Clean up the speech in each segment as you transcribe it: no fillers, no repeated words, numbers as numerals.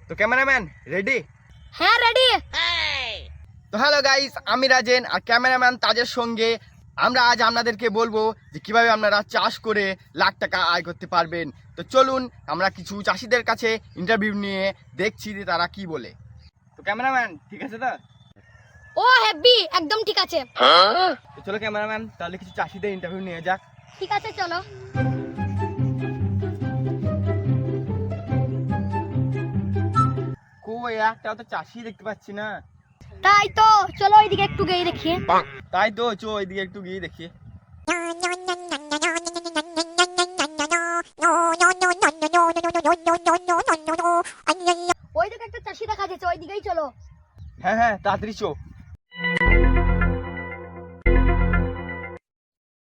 তো cameraman ready? হ্যাঁ ready. তো হ্যালো গাইস, আমি রাজেন আর ক্যামেরাম্যান তাজের সঙ্গে আমরা আজ আপনাদেরকে বলবো যে কিভাবে আপনারা চাষ করে লাখ টাকা আয় করতে পারবেন। তো চলুন আমরা কিছু চাষিদের কাছে ইন্টারভিউ নিয়ে দেখছি যে তারা কি বলে। তো ক্যামেরাম্যান ঠিক আছে তো? ও হেভি, একদম ঠিক আছে। তো চলো ক্যামেরাম্যান তাহলে কিছু চাষিদের ইন্টারভিউ নিয়ে যাক। ঠিক আছে চলো। কই একটাও তো চাষি দেখতে পাচ্ছি না। তাই তো, চলো ওইদিকে একটু গিয়ে দেখি। তাই তো, চো ওইদিকে একটু গিয়ে দেখি। ওইদিকে একটা চাষি দেখা যাচ্ছে, ওইদিকেই চলো। হ্যাঁ হ্যাঁ তাড়াতাড়ি চো।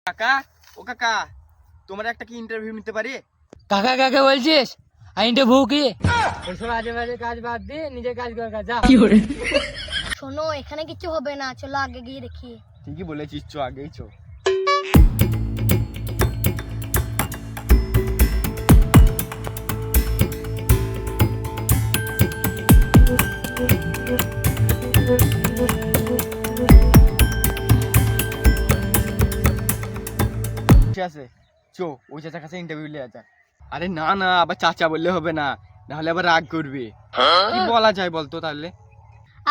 কাকা, ও কাকা, তোমার একটা কি ইন্টারভিউ নিতে পারি? কাকা কাকে বলছিস? আইনটা ভৌ কি? ওইসব আজে বাজে কাজ বাদ দিয়ে নিজের কাজ কর, যা। শোনো, এখানে কিছু হবে না, চলো আগে গিয়ে দেখি। ঠিকই বলেছিস, চো আগেই চো। ঠিক আছে, চো ওই চাচার কাছে ইন্টারভিউ নিয়ে যা। আরে না না, আবার চাচা বললে হবে না, নাহলে আবার রাগ করবে। কি বলা যায় বলতো তাহলে?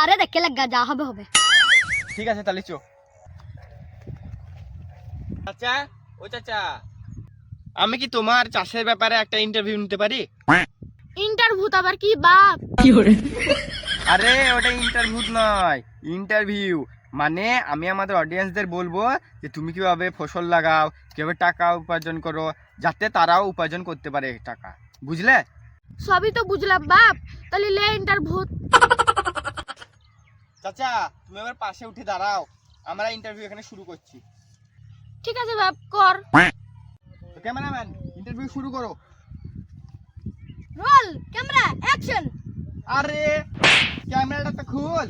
আরে দেখে লাগা, যা হবে হবে। ঠিক আছে তাহলে চো। চাচা, ও চাচা, আমি কি তোমার চাষের ব্যাপারে একটা ইন্টারভিউ নিতে পারি? ইন্টারভিউ তো আবার কি বাপ? আরে ওটা ইন্টারভিউ নয়, ইন্টারভিউ মানে আমি আমাদের অডিয়েন্সদের বলবো যে তুমি কিভাবে ফসল লাগাও, কিভাবে টাকা উপার্জন করো, যাতে তারাও উপার্জন করতে পারে টাকা। বুঝলে? সবই তো বুঝলাম বাপ, তাহলে লে ইন্টারভিউ। চাচা তুমি আমার পাশে উঠে দাঁড়াও, আমরা ইন্টারভিউ এখানে শুরু করছি। ঠিক আছে বাপ, কর। ক্যামেরাম্যান ইন্টারভিউ শুরু করো। Roll camera action. আরে ক্যামেরাটা তো খুল।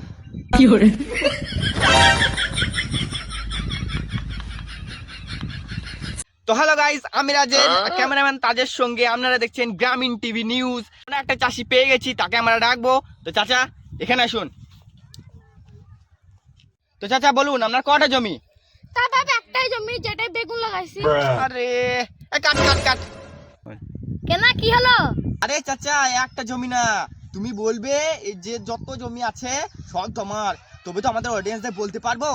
তো হ্যালো গাইস, আমি রাজেন আর ক্যামেরাম্যান তাজের সঙ্গে আপনারা দেখছেন গ্রামীণ টিভি নিউজ। আমরা একটা চাষি পেয়ে গেছি, তাকে আমরা ডাকবো। তো চাচা এখানে আসুন। তো চাচা বলুন আপনার কটা জমি? তা বাপ একটাই জমি, যেটাই বেগুন লাগাইছি। আরে কাট কাট কাট। কেন, কি হলো? আরে চাচা একটা জমি না, তুমি বলবে এই যে যত জমি আছে সব তোমার, তবে তো আমাদের অডিয়েন্সদের বলতে পারবো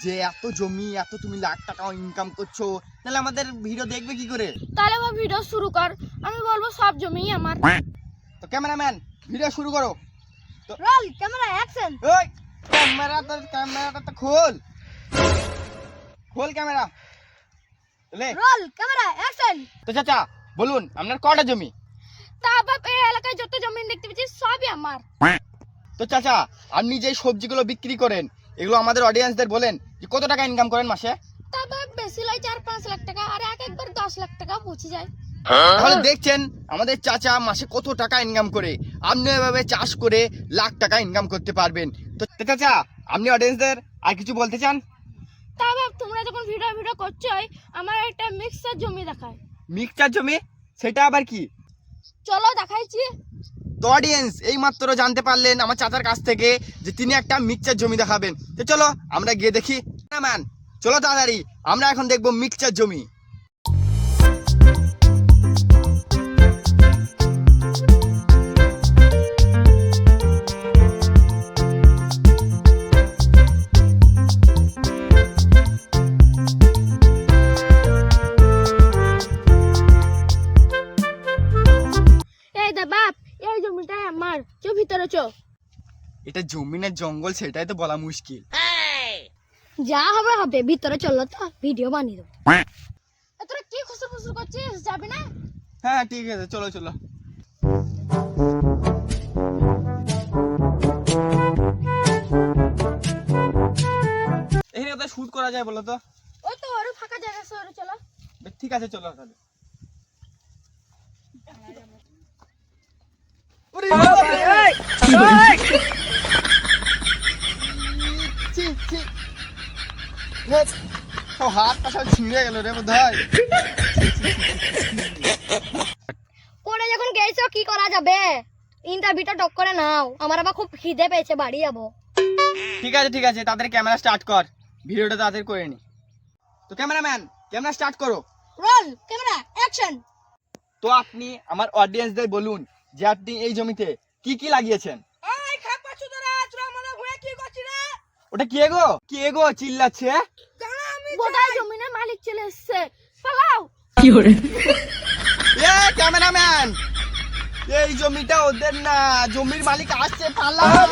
যে এত জমি, এত তুমি লাখ টাকা ইনকাম করছো, তাহলে আমাদের ভিডিও দেখবে কি করে? তাহলে বাপ ভিডিও শুরু কর, আমি বলবো সব জমি আমার। তো ক্যামেরাম্যান ভিডিও শুরু করো। Roll camera action. ওই ক্যামেরাটা তো খোল, খোল ক্যামেরা। লে রোল ক্যামেরা অ্যাকশন। তো চাচা বলুন আপনার কটা জমি? তা বাপ এই এলাকায় যত জমি দেখতে পাচ্ছি সবই আমার। তো চাচা আপনি যে সবজিগুলো বিক্রি করেন এগুলো আমাদের অডিয়েন্সদের বলেন যে কত টাকা ইনকাম করেন মাসে? তা বাপ বেশি লাই 4-5 লাখ টাকা, আর একবার 10 লাখ টাকা পৌঁছে যায়। তাহলে দেখছেন আমাদের চাচা মাসে কত টাকা ইনকাম করে, আপনি এভাবে চাষ করে লাখ টাকা ইনকাম করতে পারবেন। তো চাচা আপনি অডিয়েন্সদের আর কিছু বলতে চান? তা বাপ তোমরা যখন ভিডিও করছো, আমার একটা মিক্সার জমি দেখায়। মিক্সচার জমি? সেটা আবার কি? চলো দেখাইছি। তো অডিয়েন্স এই মাত্র জানতে পারলেন আমার চাচার কাছ থেকে যে তিনি একটা মিক্সচার জমি দেখাবেন। তো চলো আমরা গিয়ে দেখি। না ম্যান চলো তাড়াতাড়ি, আমরা এখন দেখবো মিক্সচার জমি। এই দা বাপ, এই জমিটা আমার, চো ভিতরে চো। এটা জমি না জঙ্গল সেটাই তো বলা মুশকিল। যা হবে হবে, ভিতরে চলো তো ভিডিও বানিয়ে দেবো। তোরা কি খুসুর ফুসুর করছিস, যাবি না? হ্যাঁ ঠিক আছে চলো চলো। এখানে কোথায় শুট করা যায় বলো তো? ওই তো ওর ফাঁকা জায়গা আছে, ওরে চলো। ঠিক আছে চলো তাহলে। ওরে বাবা রে! ছি, ছি। ও হাতটা সব ছিঁড়ে গেল রে বোধহয়। পরে যখন গেছো কি করা যাবে? ইন্টারভিউটা টক করে নাও, আমার আবার খুব খিদে পেয়েছে, বাড়ি যাবো। ঠিক আছে তাদের ক্যামেরা স্টার্ট কর, ভিডিওটা তাদের করে নি। তো ক্যামেরাম্যান ক্যামেরা স্টার্ট করো। Roll camera action. তো আপনি আমার অডিয়েন্সদের বলুন যে আপনি এই জমিতে কি কি লাগিয়েছেন। ওটা কে গো চিল্লাচ্ছে? বোধহয় জমিনের মালিক চলে এসেছে, পালাও। এ ক্যামেরাম্যান, এই জমিটা ওদের না, জমির মালিক আসছে, পালাও।